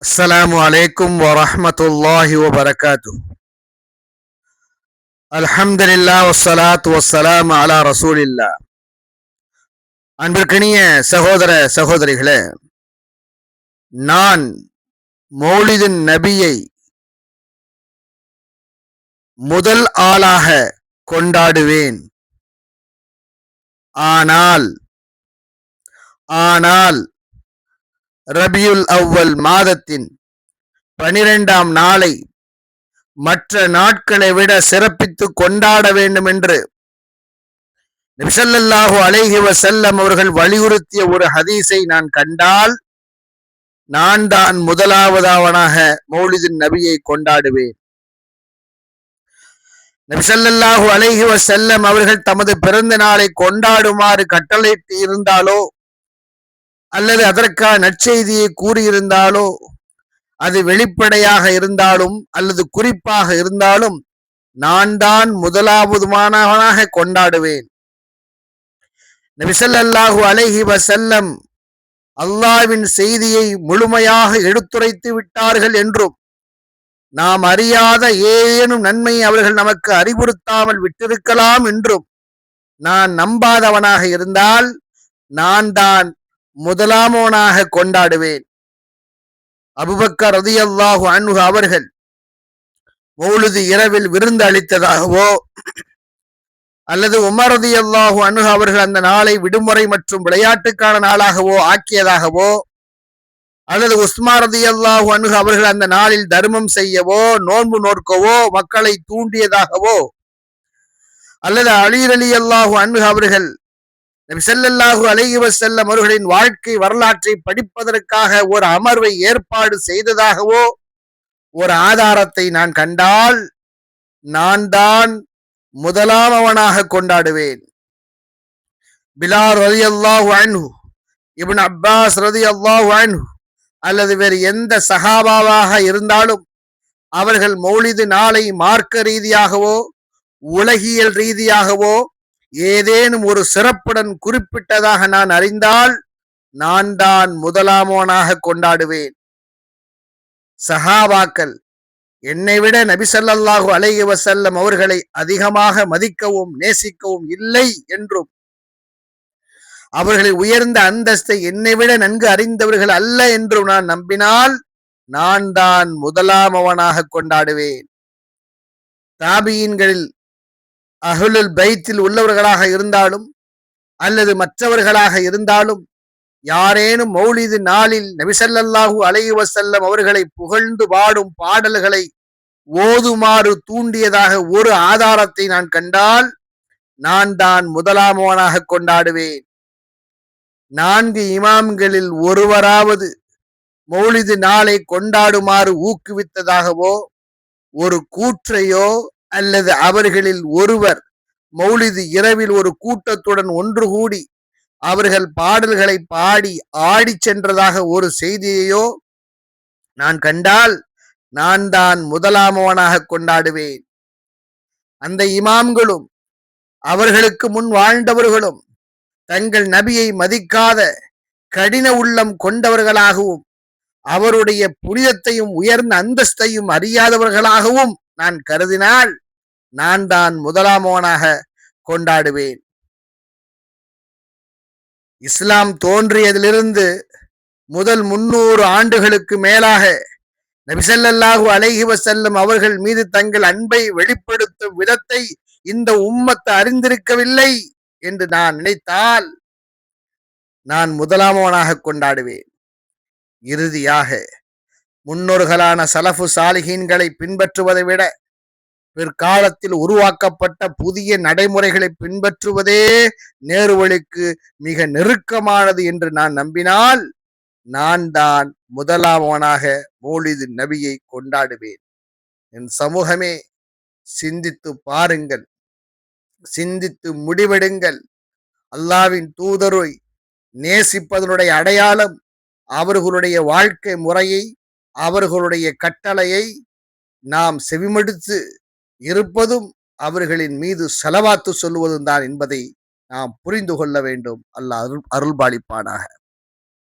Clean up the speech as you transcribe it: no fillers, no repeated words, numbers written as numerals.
அஸ்ஸலாமு அலைக்கும் வரஹ்மத்துல்லாஹி வபரகாத்துஹு. அல்ஹம்துலில்லாஹ் வஸ்ஸலாத்து வஸ்ஸலாமு அலா ரசூலில்லாஹ். அன்பிற்கினிய சகோதர சகோதரிகளே, நான் மௌலிதுன் நபியை முதல் ஆளாக கொண்டாடுவேன். ஆனால் ஆனால் ரபியுல் அவ்வல் மாதத்தின் 12ஆம் நாளை மற்ற நாட்களை விட சிறப்பித்து கொண்டாட வேண்டும் என்று நபி ஸல்லல்லாஹு அலைஹி வஸல்லம் அவர்கள் வலியுறுத்திய ஒரு ஹதீஸை நான் கண்டால், நான் தான் முதலாவதாவனாக மௌலிதுன் நபியை கொண்டாடுவேன். நபி ஸல்லல்லாஹு அலைஹி வஸல்லம் அவர்கள் தமது பிறந்த நாளை கொண்டாடுமாறு கட்டளையிட்டு இருந்தாலோ அல்லது அதற்கான நற்செய்தியை கூறியிருந்தாலோ, அது வெளிப்படையாக இருந்தாலும் அல்லது குறிப்பாக இருந்தாலும், நான் தான் முதலாவதுமானவனாக கொண்டாடுவேன். நபி ஸல்லல்லாஹு அலைஹி வஸல்லம் அல்லாஹ்வின் செய்தியை முழுமையாக எடுத்துரைத்து விட்டார்கள் என்றும், நாம் அறியாத ஏதேனும் நன்மையை அவர்கள் நமக்கு அறிவுறுத்தாமல் விட்டிருக்கலாம் என்றும் நான் நம்பாதவனாக இருந்தால், நான் தான் முதலாமவனாக கொண்டாடுவேன். அபூபக்கர் ரலியல்லாஹு அன்ஹு அவர்கள் மௌலிது இரவில் விருந்து அளித்ததாகவோ அல்லது உமர் ரலியல்லாஹு அன்ஹு அவர்கள் அந்த நாளை விடுமுறை மற்றும் விளையாட்டுக்கான நாளாகவோ ஆக்கியதாகவோ, அல்லது உஸ்மான் ரலியல்லாஹு அன்ஹு அவர்கள் அந்த நாளில் தர்மம் செய்யவோ நோன்பு நோக்கவோ மக்களை தூண்டியதாகவோ, அல்லது அலி ரலியல்லாஹு அன்ஹு அவர்கள் நபி ஸல்லல்லாஹு அலைஹி வஸல்லம் அவர்களின் வாழ்க்கை வரலாற்றை படிப்பதற்காக ஒரு அமர்வை ஏற்பாடு செய்ததாகவோ ஒரு ஆதாரத்தை நான் கண்டால், நான் தான் முதலாமவனாக கொண்டாடுவேன். பிலால் ரலியல்லாஹு அன்ஹு, இப்னு அப்பாஸ் ரலியல்லாஹு அன்ஹு அல்லது வேறு எந்த சஹாபாவாக இருந்தாலும், அவர்கள் மௌலிது நாளை மார்க்க ரீதியாகவோ உலகியல் ரீதியாகவோ ஏதேனும் ஒரு சிறப்புடன் குறிப்பிட்டதாக நான் அறிந்தால், நான் தான் முதலாமவனாக கொண்டாடுவேன். சஹாபாக்கள் என்னை விட நபி ஸல்லல்லாஹு அலைஹி வஸல்லம் அவர்களை அதிகமாக மதிக்கவும் நேசிக்கவும் இல்லை என்றும், அவர்களின் உயர்ந்த அந்தஸ்தை என்னை விட நன்கு அறிந்தவர்கள் அல்ல என்றும் நான் நம்பினால், நான் தான் முதலாமவனாக கொண்டாடுவேன். தாபியீன்களில் அஹ்லுல் பைத்தில் உள்ளவர்களாக இருந்தாலும் அல்லது மற்றவர்களாக இருந்தாலும், யாரேனும் மௌலிது நாளில் நபி ஸல்லல்லாஹு அலைஹி வஸல்லம் அவர்களை புகழ்ந்து பாடும் பாடல்களை ஓதுமாறு தூண்டியதாக ஒரு ஆதாரத்தை நான் கண்டால், நான் தான் முதலாமவனாக கொண்டாடுவேன். 4 இமாம்களில் ஒருவராவது மௌலிது நாளை கொண்டாடுமாறு ஊக்குவித்ததாகவோ, ஒரு கூற்றையோ அல்லது அவர்களில் ஒருவர் மௌலிது இரவில் ஒரு கூட்டத்துடன் ஒன்று கூடி அவர்கள் பாடல்களை பாடி ஆடி சென்றதாக ஒரு செய்தியையோ நான் கண்டால், நான் தான் முதலாமவனாக கொண்டாடுவேன். அந்த இமாம்களும் அவர்களுக்கு முன் வாழ்ந்தவர்களும் தங்கள் நபியை மதிக்காத கடின உள்ளம் கொண்டவர்களாகவும், அவருடைய புனிதத்தையும் உயர்ந்த அந்தஸ்தையும் அறியாதவர்களாகவும் நான் கருதினால், நான் தான் முதலாமவனாக கொண்டாடுவேன். இஸ்லாம் தோன்றியதிலிருந்து முதல் 300 ஆண்டுகளுக்கு மேலாக நபி ஸல்லல்லாஹு அலைஹி வஸல்லம் அவர்கள் மீது தங்கள் அன்பை வெளிப்படுத்தும் விதத்தை இந்த உம்மத்து அறிந்திருக்கவில்லை என்று நான் நினைத்தால், நான் முதலாமவனாக கொண்டாடுவேன். இறுதியாக முன்னோர்களான சலஃபு சாலிஹீன்களை பின்பற்றுவதை விட பிற்காலத்தில் உருவாக்கப்பட்ட புதிய நடைமுறைகளை பின்பற்றுவதே நேர்வழிக்கு மிக நெருக்கமானது என்று நான் நம்பினால், நான் தான் முதலாமவனாக மௌலிது நபியை கொண்டாடுவேன். என் சமூகமே, சிந்தித்து பாருங்கள், சிந்தித்து முடிவெடுங்கள். அல்லாஹ்வின் தூதரை நேசிப்பதனுடைய அடையாளம் அவர்களுடைய வாழ்க்கை முறையை, அவர்களுடைய கட்டளையை நாம் செவிமடுத்து இருப்பதும், அவர்களின் மீது ஸலவாத்து சொல்லுவதும் தான் என்பதை நாம் புரிந்து கொள்ள வேண்டும். அல்லாஹ் அருள்பாலிப்பானாக.